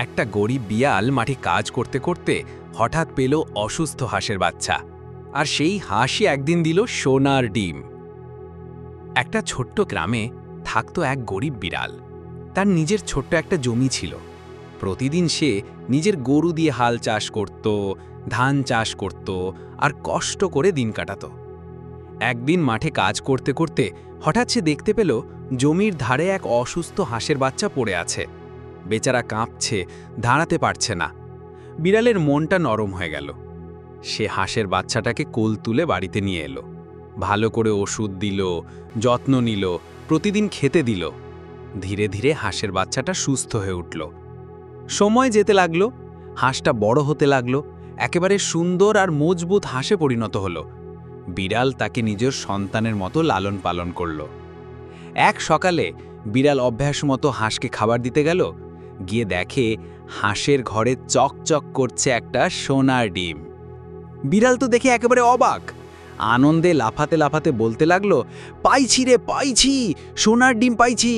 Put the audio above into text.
একটা গরিব বিড়াল মাঠে কাজ করতে করতে হঠাৎ পেল অসুস্থ হাঁসের বাচ্চা, আর সেই হাঁসই একদিন দিল সোনার ডিম। একটা ছোট্ট গ্রামে থাকতো এক গরিব বিড়াল। তার নিজের ছোট্ট একটা জমি ছিল। প্রতিদিন সে নিজের গরু দিয়ে হাল চাষ করত, ধান চাষ করত আর কষ্ট করে দিন কাটাত। একদিন মাঠে কাজ করতে করতে হঠাৎ সে দেখতে পেল জমির ধারে এক অসুস্থ হাঁসের বাচ্চা পড়ে আছে। বেচারা কাঁপছে, দাঁড়াতে পারছে না। বিড়ালের মনটা নরম হয়ে গেল। সে হাঁসের বাচ্চাটাকে কোল তুলে বাড়িতে নিয়ে এলো। ভালো করে ওষুধ দিল, যত্ন নিল, প্রতিদিন খেতে দিল। ধীরে ধীরে হাঁসের বাচ্চাটা সুস্থ হয়ে উঠল। সময় যেতে লাগলো, হাঁসটা বড় হতে লাগলো, একেবারে সুন্দর আর মজবুত হাঁসে পরিণত হলো। বিড়াল তাকে নিজের সন্তানের মতো লালন পালন করল। এক সকালে বিড়াল অভ্যাস মতো হাঁসকে খাবার দিতে গেল। গিয়ে দেখে হাঁসের ঘরে চকচক করছে একটা সোনার ডিম। বিড়াল তো দেখে একেবারে অবাক, আনন্দে লাফাতে লাফাতে বলতে লাগলো, পাইছি রে, পাইছি, সোনার ডিম পাইছি।